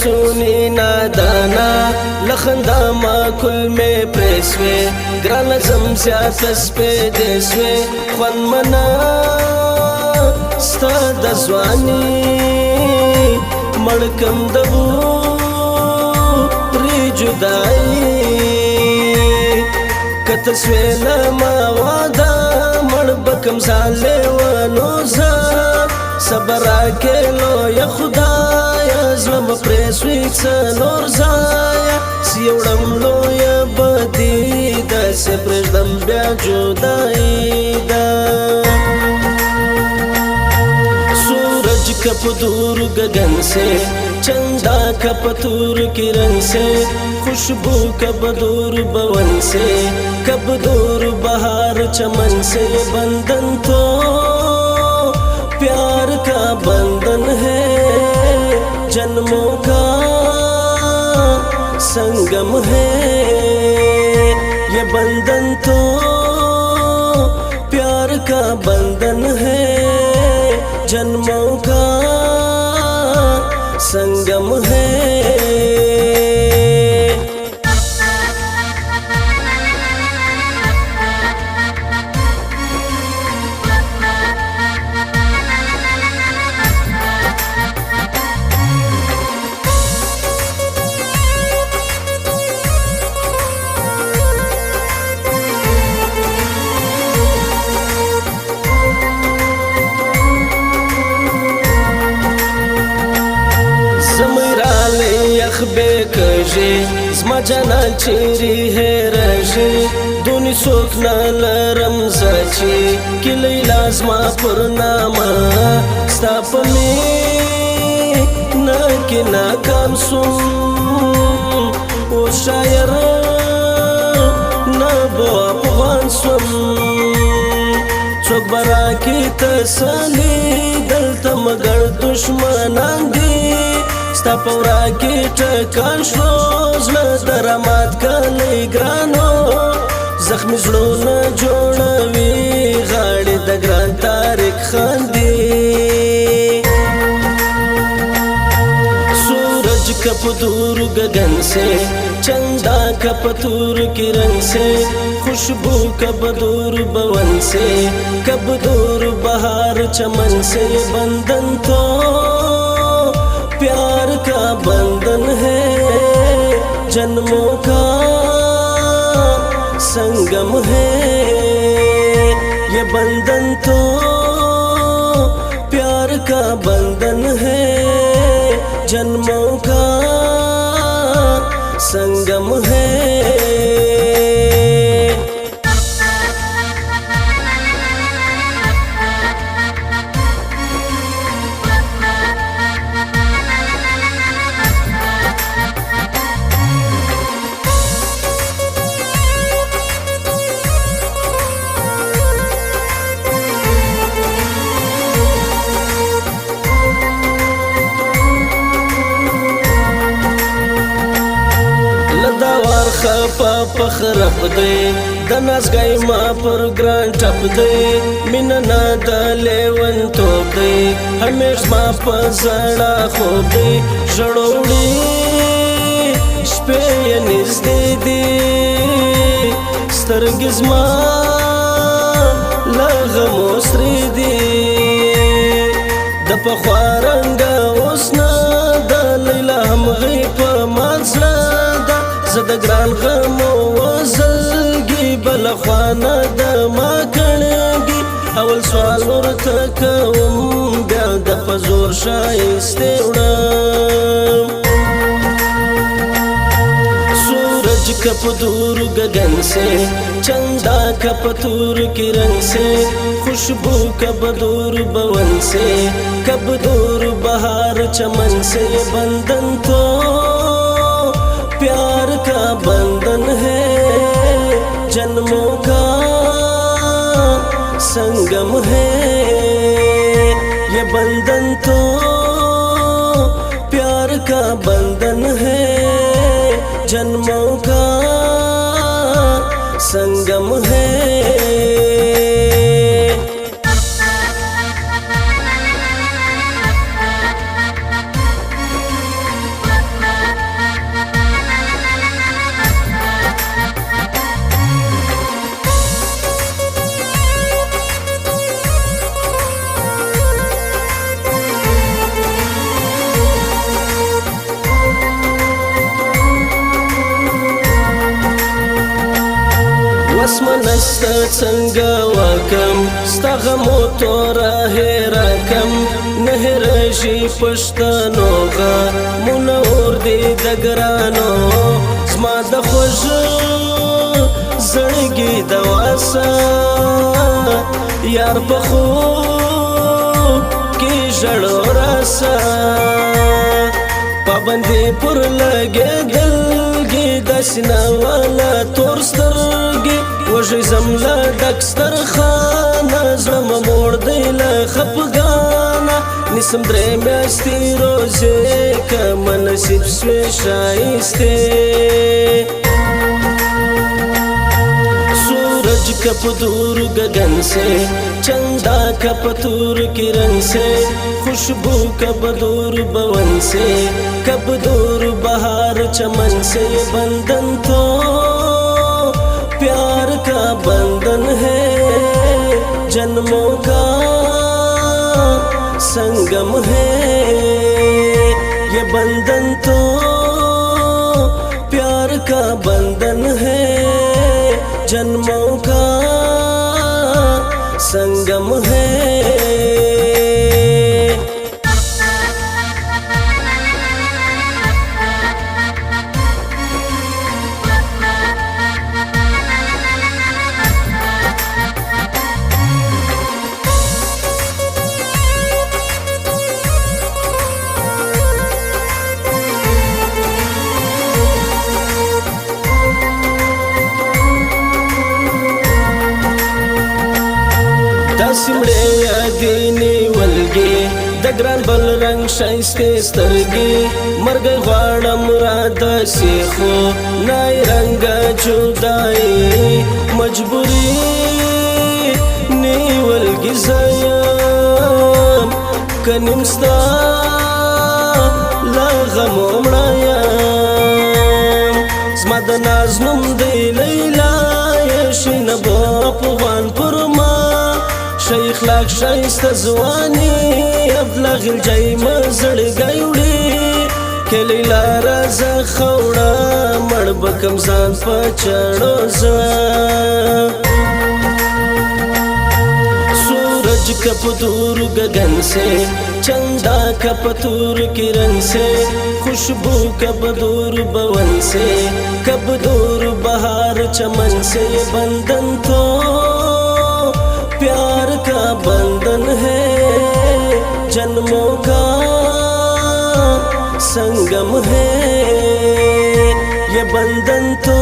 سونی نادانا لخندا ما کل میں پریسوے گران زمزیات سپے دیسوے خوان منا ستا دزوانی مڑکم دبو ری جدائی کتسویلا ما وادا مڑ بکم زالے ونوزا صبر آکلو یا خدایا زلم پریسویت سنور زایا سیوڑم لو یا بدی دا سپرشدم بیا جدائی دا سورج کپ دور گگن سے چندا کپ تور کرن سے خوشبو کب دور بون سے کب دور بہار چمن سے بندن تو प्यार का बंधन है जन्मों का संगम है ये बंधन तो प्यार का बंधन है जन्मों का संगम है बेकजे zma jana chiri है रजे दुनी सोख ना लरम सची कि लैला zma पुरनामा स्ताप में ना कि ना काम सुन ओ शायर ना बो अफगान सुन चोक बरा की तसली दल तमगर दुश्मनान दी ستا پورا کی ټکان شلو زړه درامات کلی ګرانو زخمی زړونه جوړوي غاړې د ګران تاریخ خاندي सूरज कप दूर गगन से चंदा कप दूर किरण से खुशबू कब दूर बवन से कब दूर बहार चमन से बंधन तो प्यार का बंधन है जन्मों का संगम है ये बंधन तो प्यार का बंधन है जन्मों का संगम है خپا پخرب دی د نازګای ما پر ګران ټپ دی مینا نه د لیون توپ دی همیش ما په زړه خوب دی ژړوړي شپې یې نږدې دي سترګې زما له غمو سرې دي د پخوا رنګه اوس نه د لیلا همغې په ما زړه زد گران غمو وزلگی بلخوانا دا ما کنگی اول سوال ورته کوم بیا د پزور شایسته وړم सूरज कप दूर गगन से चंदा कप दूर किरण से खुशबू कब दूर बवन से कब दूर बहार चमन से बंधन तो प्यार का बंधन है जन्मों का संगम है ये बंधन तो प्यार का बंधन है जन्मों का संगम है واسمنست څنګه وکم ستا غمو توره هېره کم نه هېرېږي پښتنو غمونه اور دي د ګرانو زما د خوږه زړګي دوا سه یار په خوب کې ژړو راسه پابندي پر لګېدلګي داسې ناوله تور سترګې وږی زم له ډک سترخانه زړه مه موړ دی له خفګانه نیسم درې میاشتې روزې که مه نصیب سوې ښایستې सूरज कप दूर गगन से चंदा कप दूर किरण से खुशबू कब दूर पवन से कब दूर बहार चमन से ये बंधन तो प्यार का बंधन है जन्मों का संगम है ये बंधन तो प्यार का बंधन है जन्मों का संगम है सिमड़े यादीनी वलगी दगरान बल रंग शाइस्ते स्तरगी मर्ग वाड़म राधा सीखो नाई रंग जुदाई मजबूरी नी वलगी ज़ायम कनिमस्ता लागमो मड़ायम ज़माद नाज़नुम दी लैला यशीन बापवान पुरमा شیخ لاک شایسته ځواني ابلغ الجای مزړګی وړي کلی لاره زه خوړه مړ به کم ځان په چړو زه सूरज कप दूर गगन से चंदा कप दूर किरण से खुशबू कब दूर पवन से कब दूर बहार चमन से ये बंधन तो प्यार का बंधन है जन्मों का संगम है ये बंधन तो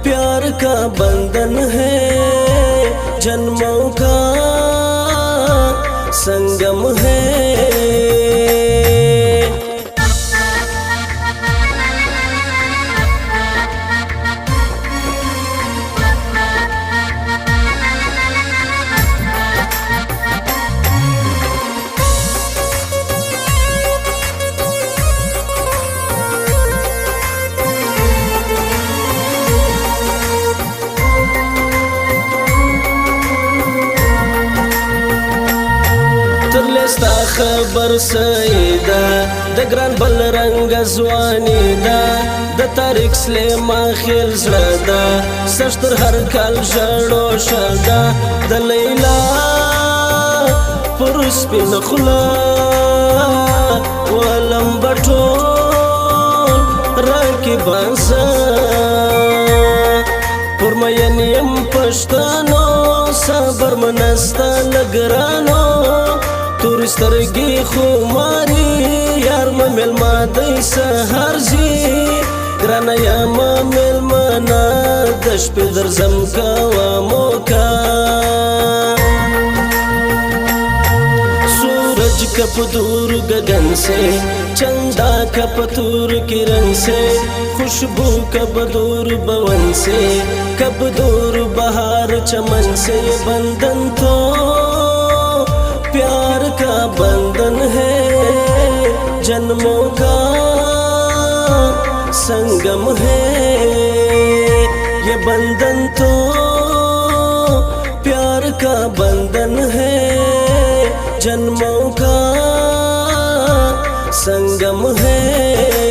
प्यार का बंधन है जन्मों का संगम है ستا خبر سیدا د ګران بل رنگ ځواني دا د تاریخ سلیما خیل زړه دا سشتر هر کال ژړو شدا د لیلا پر سپین خلا ولم بټول راکي بانسا پر مین یم پښتنو صبر منستا لګرانو تور سترګي خماري یار مې ملما دی سهار زی ګرانه یم ملمنا د شپې درځم کوه موکا सूरज कप दूर गगन से चंदा कप दूर किरण से खुशबू कब दूर पवन से कब दूर बहार चमन से ये बंधन तो प्यार का बंधन है जन्मों का संगम है ये बंधन तो प्यार का बंधन है जन्मों का संगम है।